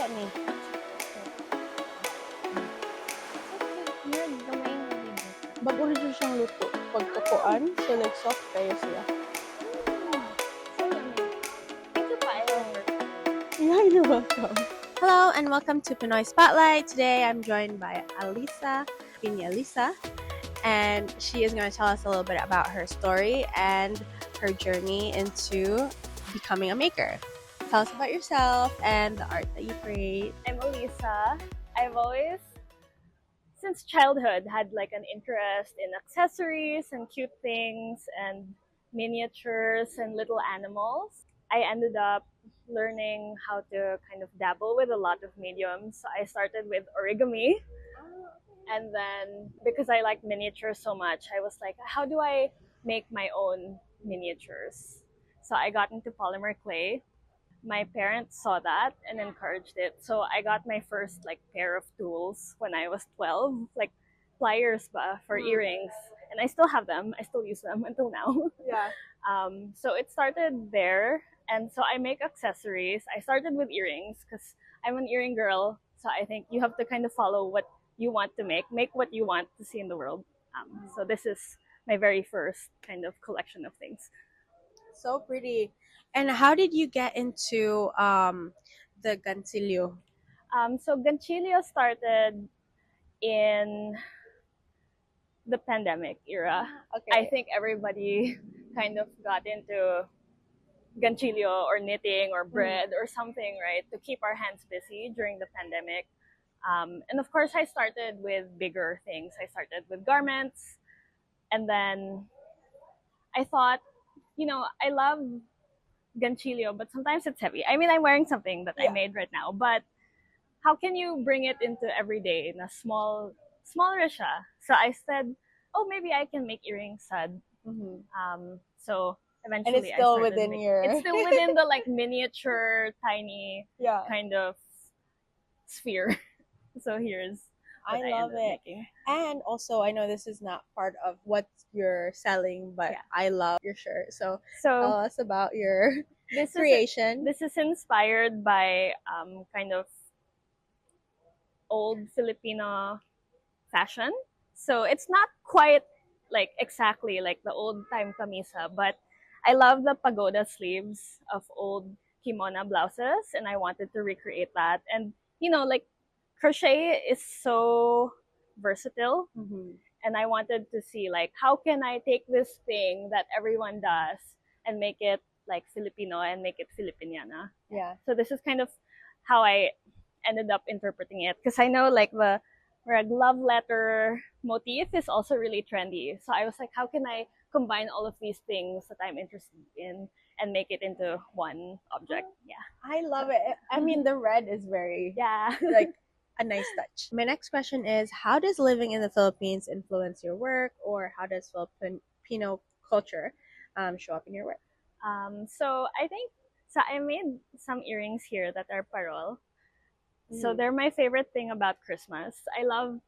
kaya ni? Yun, gamay nga dito. Bago na siya siyang luto. Pagtukuan, so like soft kayo siya. So yummy. Thank you pa. Yeah, you're welcome. Hello and welcome to Pinoy Spotlight. Today I'm joined by Alyssa, Pinyalyssa, and she is going to tell us a little bit about her story and her journey into becoming a maker. Tell us about yourself and the art that you create. I'm Alyssa. I've always, since childhood, had like an interest in accessories and cute things and miniatures and little animals. I ended up learning how to kind of dabble with a lot of mediums. So I started with origami. And then because I like miniatures so much, I was like, how do I make my own miniatures? So I got into polymer clay. My parents saw that and encouraged it. So I got my first like pair of tools when I was 12, like pliers for earrings. And I still have them. I still use them until now. Yeah. So it started there. And so I make accessories. I started with earrings because I'm an earring girl. So I think you have to kind of follow what you want to make what you want to see in the world. So this is my very first kind of collection of things. So pretty. And how did you get into the ganchillo? So ganchillo started in the pandemic era. Okay. I think everybody kind of got into ganchillo or knitting or bread or something, right, to keep our hands busy during the pandemic. And of course, I started with bigger things. I started with garments, and then I thought, I love ganchillo, but sometimes it's heavy. I mean, I'm wearing something that I made right now, but how can you bring it into everyday in a smaller siya? So I said, oh, maybe I can make earrings sad. So eventually, And it's still I started within making, your. It's still within the like miniature, tiny Yeah. kind of sphere. So here's what I love ended up it. making. And also, I know this is not part of what you're selling, but I love your shirt. So tell us about your creation. This is inspired by kind of old Filipino fashion. So it's not quite like exactly like the old time camisa, but I love the pagoda sleeves of old kimono blouses, and I wanted to recreate that. And like crochet is so versatile, and I wanted to see like how can I take this thing that everyone does and make it like Filipino and make it Filipiniana. Yeah. So this is kind of how I ended up interpreting it, because I know like the love letter motif is also really trendy. So I was like, how can I combine all of these things that I'm interested in and make it into one object? Yeah. I love it. I mean, the red is very like a nice touch. My next question is, how does living in the Philippines influence your work, or how does Filipino culture show up in your work? So I think I made some earrings here that are parol. So they're my favorite thing about Christmas. I love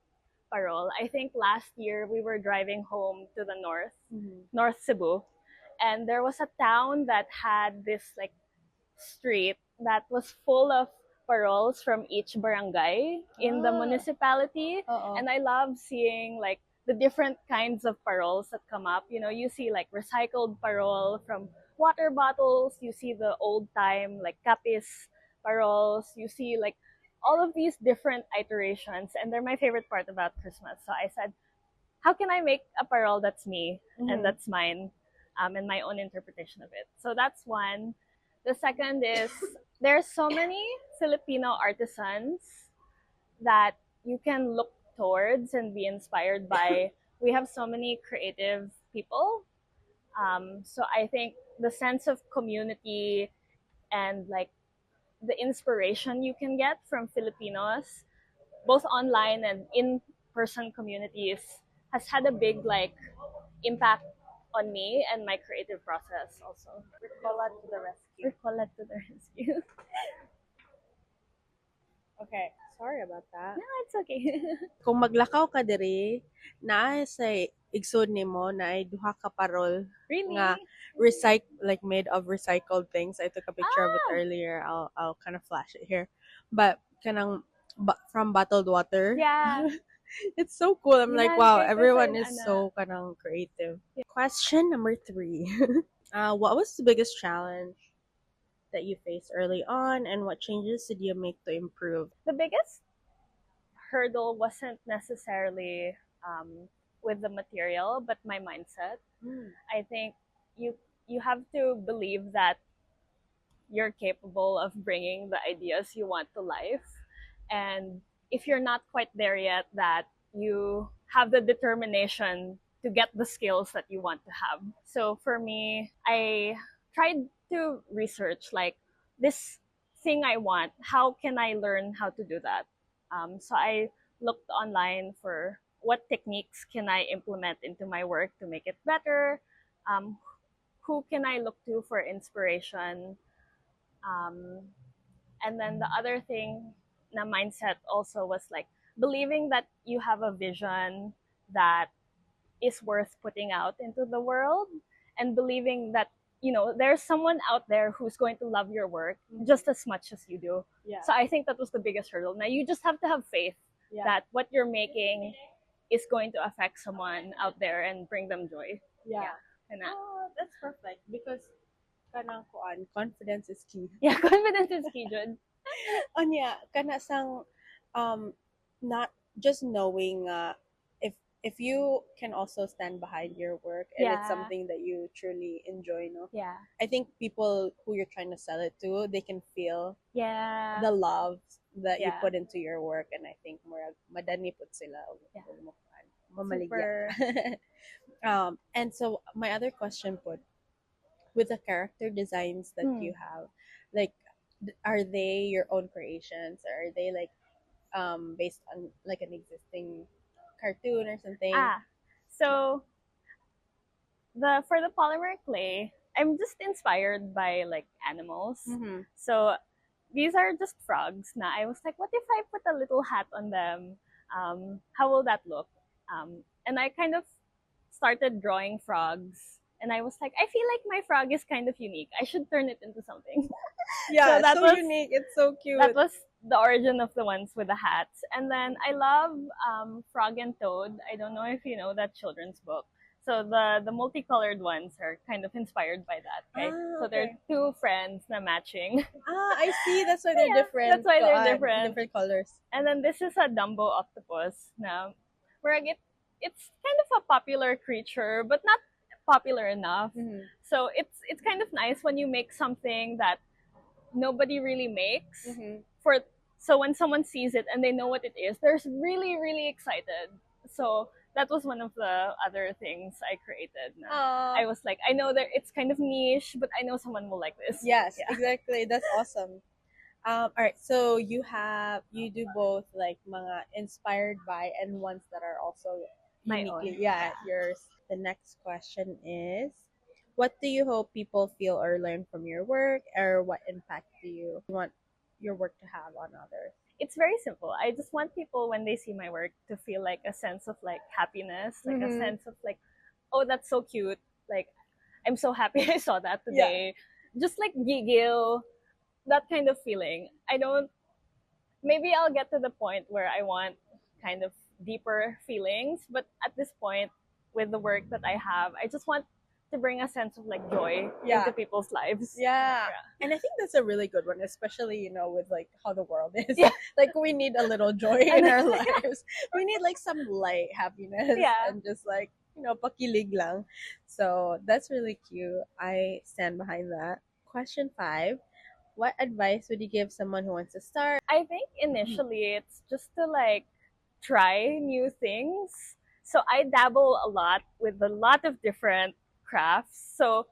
parol. I think last year we were driving home to the North Cebu, and there was a town that had this like street that was full of parols from each barangay in the municipality. And I love seeing like the different kinds of parols that come up. You see like recycled parol from water bottles, you see the old time like kapis parols, you see like all of these different iterations, and they're my favorite part about Christmas. So I said, how can I make a parol that's me and that's mine, and my own interpretation of it? So that's one. The second is there's so many Filipino artisans that you can look towards and be inspired by. We have so many creative people. So I think the sense of community and like the inspiration you can get from Filipinos, both online and in-person communities, has had a big like impact on me and my creative process also. Ricola to the rescue. Ricola to the rescue. Okay, sorry about that. No, it's okay. Kung maglakaw ka diri, naa sa igsod nimo na ay duha ka parol Really? nga like made of recycled things. I took a picture of it earlier. I'll kind of flash it here. But kanang from bottled water. Yeah. It's so cool. I'm like, wow, Ginagay ko everyone sa is ana. so kanang creative. Question number 3. What was the biggest challenge that you faced early on, and what changes did you make to improve? The biggest hurdle wasn't necessarily with the material, but my mindset. I think you you have to believe that you're capable of bringing the ideas you want to life, and if you're not quite there yet, that you have the determination to get the skills that you want to have. So for me, I tried to research like this thing I want, how can I learn how to do that. So I looked online for what techniques can I implement into my work to make it better. um, who can I look to for inspiration. um, and then the other thing na mindset also was like believing that you have a vision that is worth putting out into the world, and believing that there's someone out there who's going to love your work just as much as you do. Yeah. So I think that was the biggest hurdle. Now you just have to have faith that what you're making is going to affect someone out there and bring them joy. Yeah. Kana. Oh, that's perfect because kanang kuan, confidence is key. Yeah, confidence is key, Jud. Anya, kana sang not just knowing if you can also stand behind your work and it's Yeah. something that you truly enjoy, no? Yeah. I think people who you're trying to sell it to, they can feel Yeah. the love that you Yeah. put into your work, and I think murag madani pud sila Yeah. mamaligya. And so my other question put, with the character designs that you have, like are they your own creations, or are they like based on like an existing cartoon or something? So for the polymer clay, I'm just inspired by like animals. Mm-hmm. So these are just frogs. Now I was like, what if I put a little hat on them? How will that look? And I kind of started drawing frogs, and I was like, I feel like my frog is kind of unique. I should turn it into something. Yeah, So that so was- unique. It's so cute. That was the origin of the ones with the hats. And then I love Frog and Toad. I don't know if you know that children's book. So the multicolored ones are kind of inspired by that. Right? So they're Okay. two friends na matching. I see. That's why they're Yeah, different. that's why they're Kuan, different. Different colors. And then this is a Dumbo octopus. Now, where it's kind of a popular creature, but not popular enough. Mm-hmm. So it's kind of nice when you make something that nobody really makes. Mm-hmm. So when someone sees it and they know what it is, they're really, really excited. So that was one of the other things I created. I was like, I know that it's kind of niche, but I know someone will like this. Yes, Yeah. exactly. That's awesome. All right, so you do both like mga inspired by and ones that are also My uniquely own. yours. The next question is, what do you hope people feel or learn from your work, or what impact do you want your work to have on others? It's very simple. I just want people, when they see my work, to feel like a sense of like happiness, like a sense of like, oh, that's so cute. Like, I'm so happy I saw that today. Just like giggle, that kind of feeling. Maybe I'll get to the point where I want kind of deeper feelings, but at this point, with the work that I have, I just want to bring a sense of like joy into people's lives. Yeah. And I think that's a really good one, especially, with like how the world is. Yeah. Like we need a little joy in our lives. We need like some light happiness and just like, pakilig lang. So that's really cute. I stand behind that. Question 5. What advice would you give someone who wants to start? I think initially it's just to like try new things. So I dabble a lot with a lot of different crafts. So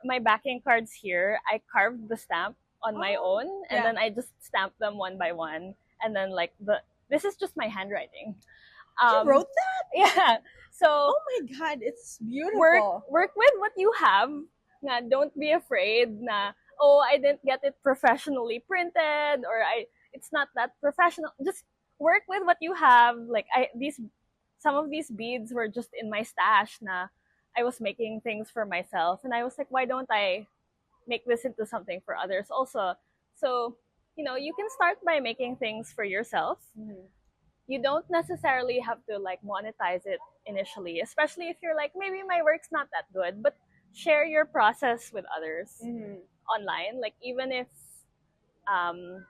my backing cards here, I carved the stamp on my own, and then I just stamped them one by one. And then like this is just my handwriting. You wrote that? Yeah. So oh my god, it's beautiful. Work with what you have. Don't be afraid na, oh, I didn't get it professionally printed, or it's not that professional. Just work with what you have. Like some of these beads were just in my stash na I was making things for myself, and I was like, why don't I make this into something for others also? So, you can start by making things for yourself. You don't necessarily have to like monetize it initially, especially if you're like, maybe my work's not that good, but share your process with others online. Like, even if um,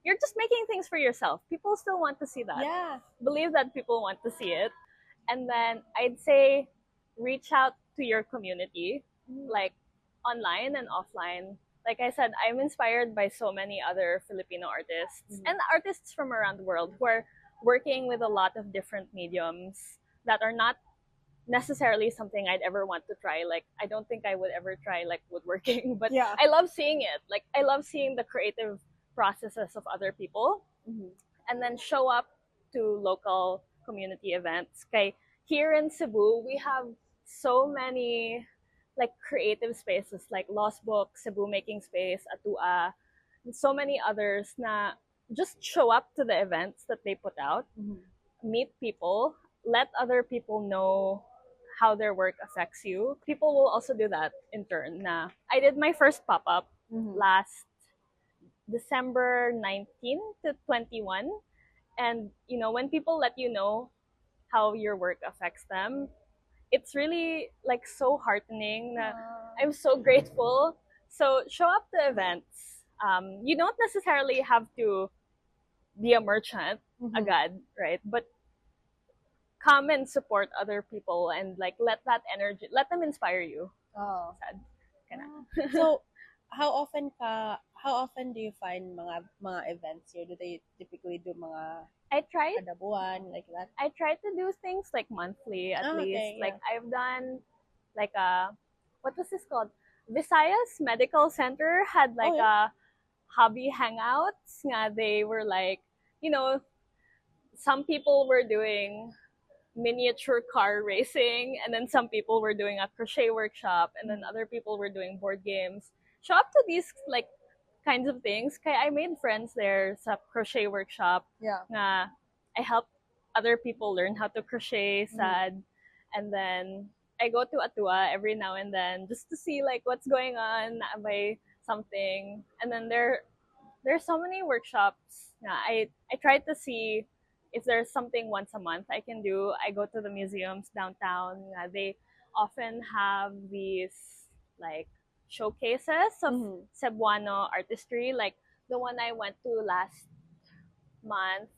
you're just making things for yourself, people still want to see that. Yeah. Believe that people want to see it. And then I'd say reach out to your community, like online and offline. Like I said, I'm inspired by so many other Filipino artists and artists from around the world who are working with a lot of different mediums that are not necessarily something I'd ever want to try. Like, I don't think I would ever try like woodworking, but Yeah. I love seeing it. Like, I love seeing the creative processes of other people, and then show up to local community events. Okay, here in Cebu, we have so many like creative spaces like Lost Book, Cebu Making Space, Atua, and so many others na just show up to the events that they put out, meet people, let other people know how their work affects you. People will also do that in turn. Na I did my first pop-up last December 19 to 21, and when people let you know how your work affects them, it's really like so heartening. I'm so grateful. So show up to events. You don't necessarily have to be a merchant agad, right? But come and support other people and like let them inspire you. Oh. Sad. Kinda. So, how often do you find mga events here? Do they typically do mga I tried kada buwan, like that? I try to do things like monthly at Oh, least. okay, yeah. Like I've done like what was this called? Visayas Medical Center had like yeah. a hobby hangouts. Nga, they were like, some people were doing miniature car racing, and then some people were doing a crochet workshop, and then other people were doing board games. Show up to these like kinds of things. Kaya I made friends there sa crochet workshop. Yeah. Nga, I helped other people learn how to crochet, sad. And then I go to Atua every now and then just to see like what's going on, by something. And then there's so many workshops. I try to see if there's something once a month I can do. I go to the museums downtown. They often have these like showcases of Cebuano artistry. Like the one I went to last month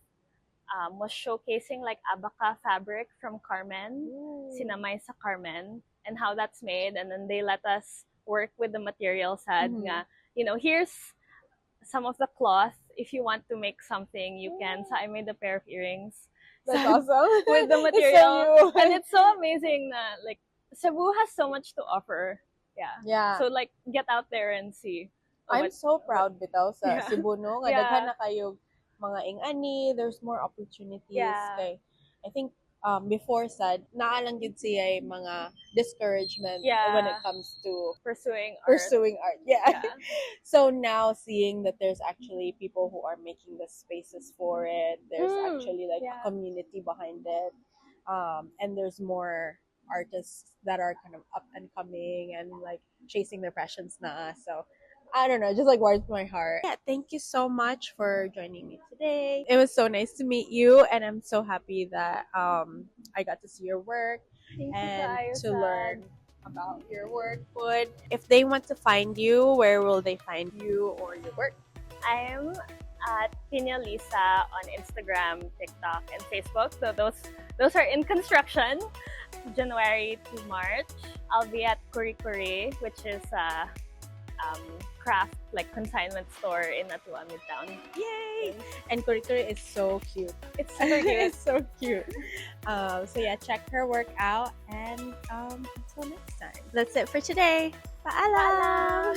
was showcasing like abaca fabric from Carmen, sinamay sa Carmen, and how that's made. And then they let us work with the materials. Nga, here's some of the cloth. If you want to make something, you can. So I made a pair of earrings. That's awesome. With the material. And it's so amazing na like Cebu has so much to offer. Yeah. So like get out there and see. I'm so proud bitaw sa Yeah. Cebu, no? Nga Yeah. daghan na kayo mga ing-ani, there's more opportunities. Yeah. Kay, I think before sad, naalang gid siya mga discouragement when it comes to pursuing art. Yeah. Yeah. So now seeing that there's actually people who are making the spaces for it, there's actually like a community behind it, and there's more artists that are kind of up and coming and like chasing their passions na. So I don't know, just like warms my heart. Yeah, thank you so much for joining me today. It was so nice to meet you, and I'm so happy that I got to see your work and to learn about your work. But if they want to find you, where will they find you or your work? I'm at Pinyalyssa on Instagram, TikTok, and Facebook. So those are in construction. January to March, I'll be at Kuri-Kuri, which is a craft like consignment store in Atua Midtown. Yay! And Kuri-Kuri is so cute. It's super cute. It's so cute. So yeah, check her work out, and until next time. That's it for today. Paalam!